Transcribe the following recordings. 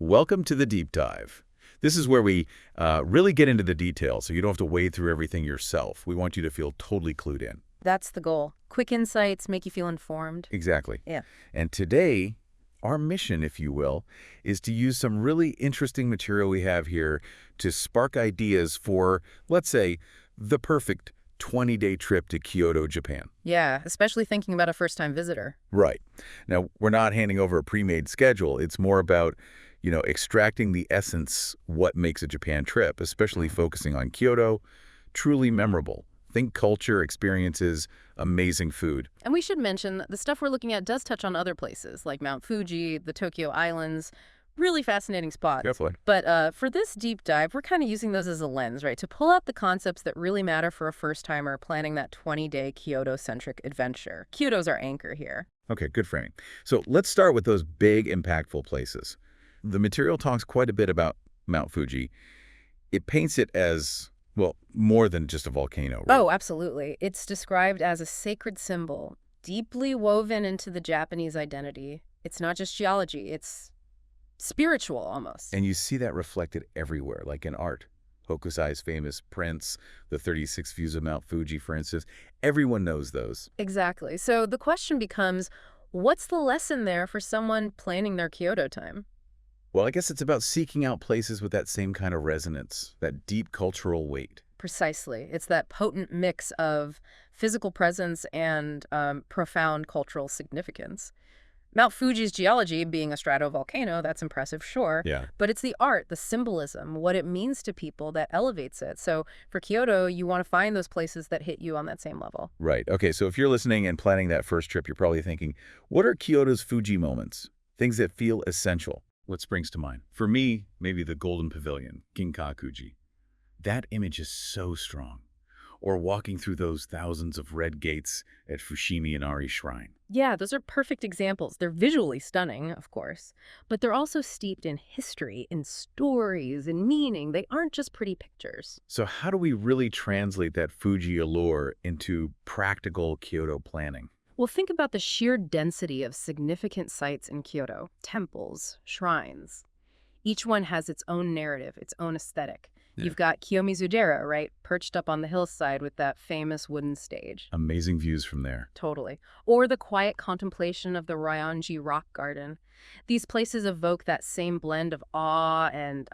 Welcome to the deep dive. This is where we really get into the details, so you don't have to wade through everything yourself. We want you to feel totally clued in. That's the goal. Quick insights, make you feel informed. Exactly. Yeah. And today, our mission, if you will, is to use some really interesting material we have here to spark ideas for, let's say, the perfect 20-day trip to Kyoto, Japan. Yeah, especially thinking about a first-time visitor. Right. Now, we're not handing over a pre-made schedule. It's more about, extracting the essence, what makes a Japan trip, especially focusing on Kyoto, truly memorable. Think culture, experiences, amazing food. And we should mention the stuff we're looking at does touch on other places, like Mount Fuji, the Tokyo Islands. Really fascinating spots. Definitely. But for this deep dive, we're kind of using those as a lens, right? To pull out the concepts that really matter for a first-timer planning that 20-day Kyoto-centric adventure. Kyoto's our anchor here. Okay, good framing. So let's start with those big, impactful places. The material talks quite a bit about Mount Fuji. It paints it as, well, more than just a volcano. Right? Oh, absolutely. It's described as a sacred symbol, deeply woven into the Japanese identity. It's not just geology, it's spiritual almost. And you see that reflected everywhere, like in art. Hokusai's famous prints, the 36 views of Mount Fuji, for instance. Everyone knows those. Exactly. So the question becomes, what's the lesson there for someone planning their Kyoto time? Well, I guess it's about seeking out places with that same kind of resonance, that deep cultural weight. Precisely. It's that potent mix of physical presence and profound cultural significance. Mount Fuji's geology, being a stratovolcano, that's impressive, sure. Yeah. But it's the art, the symbolism, what it means to people that elevates it. So for Kyoto, you want to find those places that hit you on that same level. Right. Okay, so if you're listening and planning that first trip, you're probably thinking, what are Kyoto's Fuji moments? Things that feel essential. What springs to mind? For me, maybe the Golden Pavilion, Kinkakuji. That image is so strong. Or walking through those thousands of red gates at Fushimi Inari Shrine. Yeah, those are perfect examples. They're visually stunning, of course, but they're also steeped in history, in stories, in meaning. They aren't just pretty pictures. So how do we really translate that Fuji allure into practical Kyoto planning? Well, think about the sheer density of significant sites in Kyoto. Temples, shrines. Each one has its own narrative, its own aesthetic. Yeah. You've got Kiyomizu-dera, right, perched up on the hillside with that famous wooden stage. Amazing views from there. Totally. Or the quiet contemplation of the Ryoanji Rock Garden. These places evoke that same blend of awe and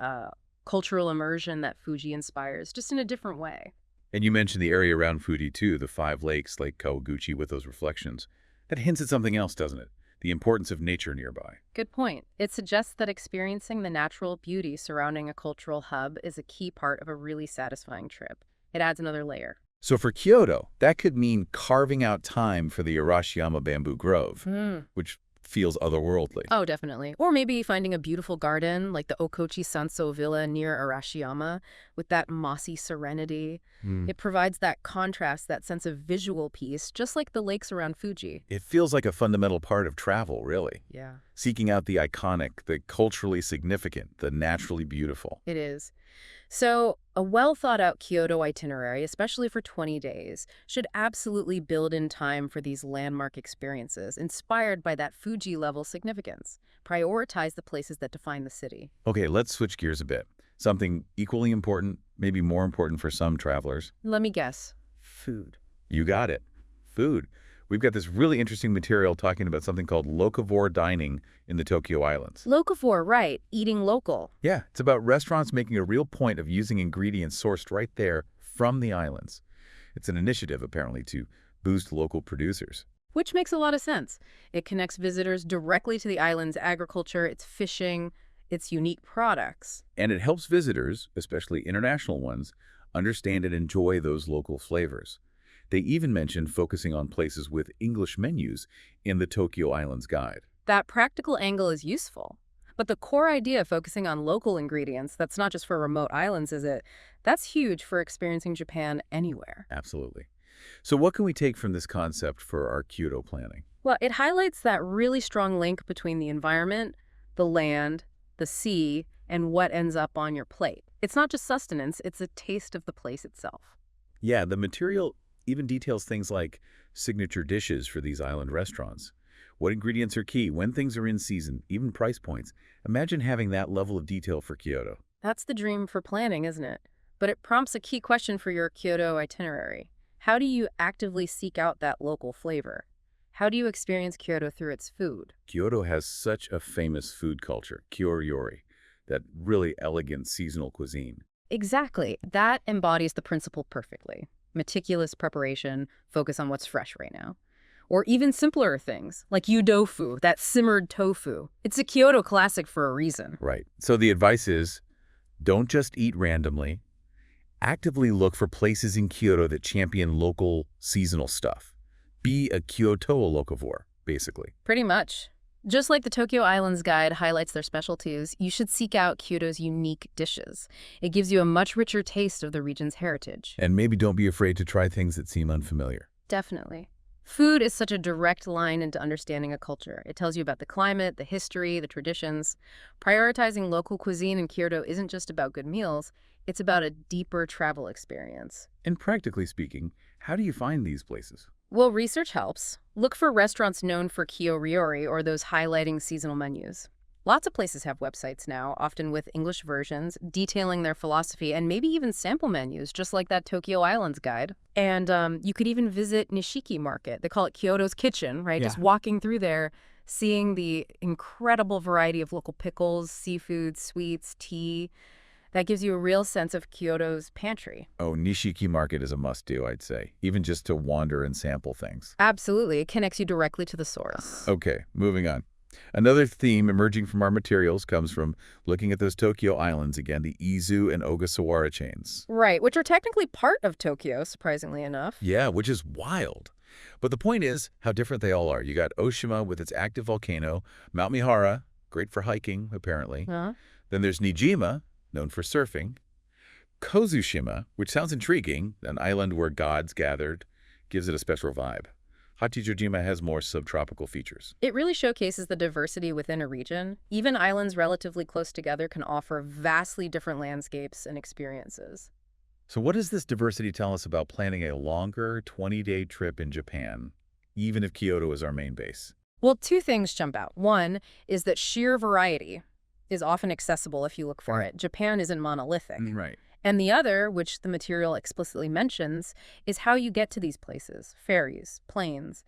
cultural immersion that Fuji inspires, just in a different way. And you mentioned the area around Fuji, too, the 5 lakes, Lake Kawaguchi with those reflections. That hints at something else, doesn't it? The importance of nature nearby. Good point. It suggests that experiencing the natural beauty surrounding a cultural hub is a key part of a really satisfying trip. It adds another layer. So for Kyoto, that could mean carving out time for the Arashiyama Bamboo Grove, which feels otherworldly. Oh, definitely. Or maybe finding a beautiful garden like the Okochi Sanso Villa near Arashiyama with that mossy serenity. It provides that contrast, that sense of visual peace, just like the lakes around Fuji. It feels like a fundamental part of travel, really. Yeah. Seeking out the iconic, the culturally significant, the naturally beautiful. It is. So a well-thought-out Kyoto itinerary, especially for 20 days, should absolutely build in time for these landmark experiences, inspired by that Fuji-level significance. Prioritize the places that define the city. Okay, let's switch gears a bit. Something equally important, maybe more important for some travelers. Let me guess. Food. You got it. Food. We've got this really interesting material talking about something called locavore dining in the Tokyo Islands. Locavore, right. Eating local. Yeah, it's about restaurants making a real point of using ingredients sourced right there from the islands. It's an initiative, apparently, to boost local producers. Which makes a lot of sense. It connects visitors directly to the island's agriculture, its fishing, its unique products. And it helps visitors, especially international ones, understand and enjoy those local flavors. They even mentioned focusing on places with English menus in the Tokyo Islands Guide. That practical angle is useful. But the core idea focusing on local ingredients, that's not just for remote islands, is it? That's huge for experiencing Japan anywhere. Absolutely. So what can we take from this concept for our Kyoto planning? Well, it highlights that really strong link between the environment, the land, the sea, and what ends up on your plate. It's not just sustenance, it's a taste of the place itself. Yeah, the material even details things like signature dishes for these island restaurants, What ingredients are key, when things are in season, even price points. Imagine having that level of detail for Kyoto. That's the dream for planning, isn't it? But it prompts a key question for your Kyoto itinerary. How do you actively seek out that local flavor? How do you experience Kyoto through its food? Kyoto has such a famous food culture, kyoryori, that really elegant seasonal cuisine. Exactly. That embodies the principle perfectly. Meticulous preparation, focus on what's fresh right now. Or even simpler things, like yudofu, that simmered tofu. It's a Kyoto classic for a reason. Right. So the advice is, don't just eat randomly. Actively look for places in Kyoto that champion local seasonal stuff. Be a Kyoto locavore, basically. Pretty much. Just like the Tokyo Islands Guide highlights their specialties, you should seek out Kyoto's unique dishes. It gives you a much richer taste of the region's heritage. And maybe don't be afraid to try things that seem unfamiliar. Definitely. Food is such a direct line into understanding a culture. It tells you about the climate, the history, the traditions. Prioritizing local cuisine in Kyoto isn't just about good meals, it's about a deeper travel experience. And practically speaking, how do you find these places? Well, research helps. Look for restaurants known for kyoryori or those highlighting seasonal menus. Lots of places have websites now, often with English versions, detailing their philosophy and maybe even sample menus, just like that Tokyo Islands Guide. And you could even visit Nishiki Market. They call it Kyoto's Kitchen, right? Yeah. Just walking through there, seeing the incredible variety of local pickles, seafood, sweets, tea. That gives you a real sense of Kyoto's pantry. Oh, Nishiki Market is a must-do, I'd say, even just to wander and sample things. Absolutely. It connects you directly to the source. Okay, moving on. Another theme emerging from our materials comes from looking at those Tokyo islands again, the Izu and Ogasawara chains. Right, which are technically part of Tokyo, surprisingly enough. Yeah, which is wild. But the point is how different they all are. You got Oshima with its active volcano, Mount Mihara, great for hiking, apparently. Uh-huh. Then there's Nijima, known for surfing. Kozushima, which sounds intriguing, an island where gods gathered, gives it a special vibe. Hachijojima has more subtropical features. It really showcases the diversity within a region. Even islands relatively close together can offer vastly different landscapes and experiences. So what does this diversity tell us about planning a longer 20-day trip in Japan, even if Kyoto is our main base? Well, two things jump out. One is that sheer variety is often accessible if you look for it. Japan isn't monolithic. Right. And the other, which the material explicitly mentions, is how you get to these places. Ferries, planes.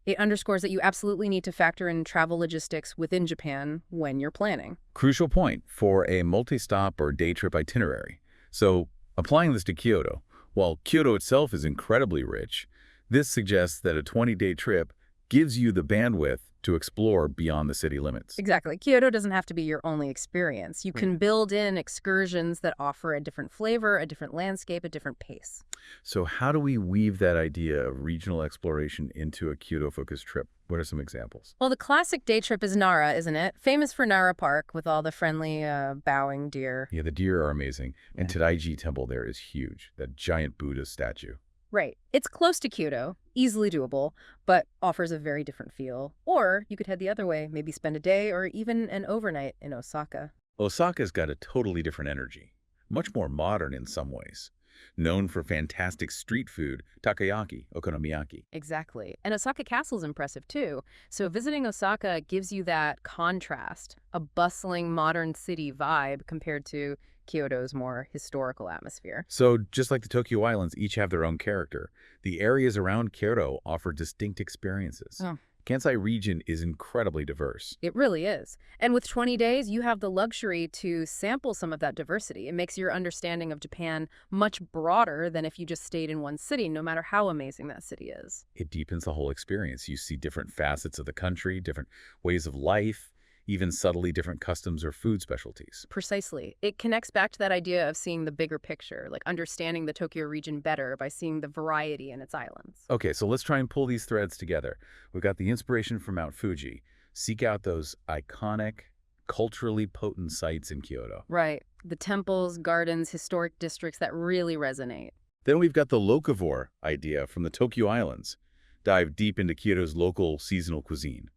It underscores that you absolutely need to factor in travel logistics within Japan when you're planning. Crucial point for a multi-stop or day trip itinerary. So applying this to Kyoto, while Kyoto itself is incredibly rich, this suggests that a 20-day trip gives you the bandwidth to explore beyond the city limits. Exactly. Kyoto doesn't have to be your only experience. You can build in excursions that offer a different flavor, a different landscape, a different pace. So how do we weave that idea of regional exploration into a Kyoto-focused trip? What are some examples? Well, the classic day trip is Nara, isn't it? Famous for Nara Park with all the friendly bowing deer. Yeah, the deer are amazing. And Tadaiji Temple there is huge, that giant Buddha statue. Right. It's close to Kyoto, easily doable, but offers a very different feel. Or you could head the other way, maybe spend a day or even an overnight in Osaka. Osaka's got a totally different energy, much more modern in some ways. Known for fantastic street food, takoyaki, okonomiyaki. Exactly. And Osaka Castle's impressive too. So visiting Osaka gives you that contrast, a bustling modern city vibe compared to Kyoto's more historical atmosphere. So just like the Tokyo Islands each have their own character, the areas around Kyoto offer distinct experiences. Oh. Kansai region is incredibly diverse. It really is. And with 20 days, you have the luxury to sample some of that diversity. It makes your understanding of Japan much broader than if you just stayed in one city, no matter how amazing that city is. It deepens the whole experience. You see different facets of the country, different ways of life, even subtly different customs or food specialties. Precisely. It connects back to that idea of seeing the bigger picture, like understanding the Tokyo region better by seeing the variety in its islands. Okay, so let's try and pull these threads together. We've got the inspiration from Mount Fuji. Seek out those iconic, culturally potent sites in Kyoto. Right. The temples, gardens, historic districts that really resonate. Then we've got the locavore idea from the Tokyo Islands. Dive deep into Kyoto's local seasonal cuisine.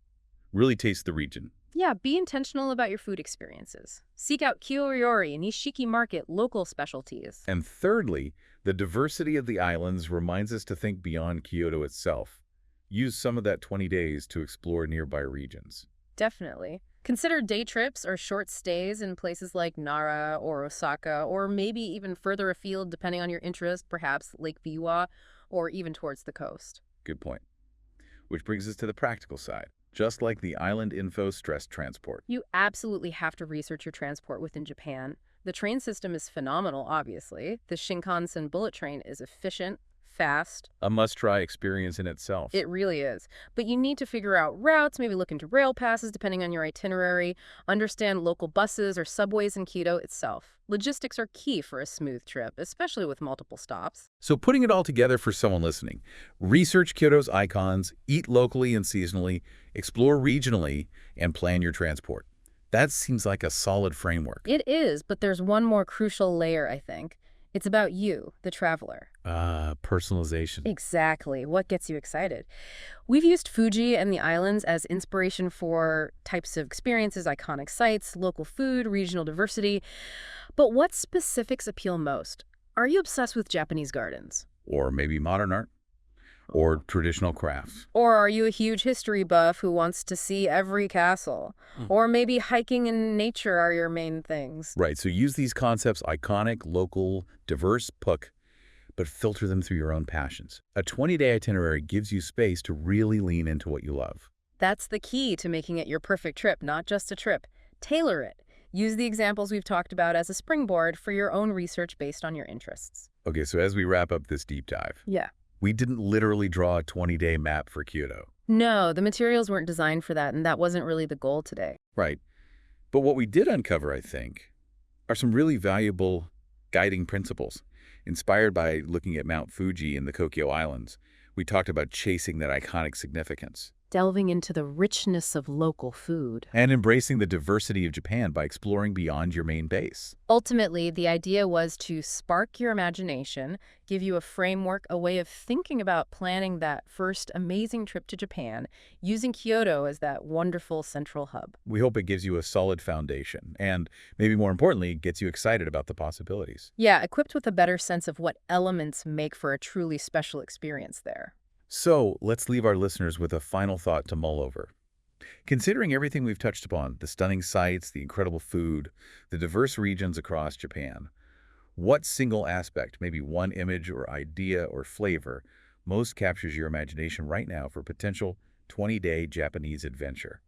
Really taste the region. Yeah, be intentional about your food experiences. Seek out kyoryori, Nishiki Market, local specialties. And thirdly, the diversity of the islands reminds us to think beyond Kyoto itself. use some of that 20 days to explore nearby regions. Definitely. Consider day trips or short stays in places like Nara or Osaka, or maybe even further afield depending on your interest, perhaps Lake Biwa, or even towards the coast. Good point. Which brings us to the practical side. Just like the island info stress transport. You absolutely have to research your transport within Japan. The train system is phenomenal, obviously. The Shinkansen bullet train is efficient, fast. A must-try experience in itself. It really is. But you need to figure out routes, maybe look into rail passes depending on your itinerary, understand local buses or subways in Kyoto itself. Logistics are key for a smooth trip, especially with multiple stops. So putting it all together for someone listening, research Kyoto's icons, eat locally and seasonally, explore regionally, and plan your transport. That seems like a solid framework. It is, but there's one more crucial layer, I think. It's about you, the traveler. Personalization. Exactly. What gets you excited? We've used Fuji and the islands as inspiration for types of experiences, iconic sites, local food, regional diversity. But what specifics appeal most? Are you obsessed with Japanese gardens? Or maybe modern art? Or traditional crafts? Or are you a huge history buff who wants to see every castle? Or maybe hiking and nature are your main things? Right, so use these concepts, iconic, local, diverse, but filter them through your own passions. A 20-day itinerary gives you space to really lean into what you love. That's the key to making it your perfect trip, not just a trip. Tailor it. Use the examples we've talked about as a springboard for your own research based on your interests. Okay, so as we wrap up this deep dive, Yeah. we didn't literally draw a 20-day map for Kyoto. No, the materials weren't designed for that, and that wasn't really the goal today. Right. But what we did uncover, I think, are some really valuable guiding principles. Inspired by looking at Mount Fuji and the Kokyo Islands, we talked about chasing that iconic significance. Delving into the richness of local food. And embracing the diversity of Japan by exploring beyond your main base. Ultimately, the idea was to spark your imagination, give you a framework, a way of thinking about planning that first amazing trip to Japan, using Kyoto as that wonderful central hub. We hope it gives you a solid foundation and, maybe more importantly, gets you excited about the possibilities. Yeah, equipped with a better sense of what elements make for a truly special experience there. So, let's leave our listeners with a final thought to mull over. Considering everything we've touched upon, the stunning sights, the incredible food, the diverse regions across Japan, what single aspect, maybe one image or idea or flavor, most captures your imagination right now for potential 20-day Japanese adventure?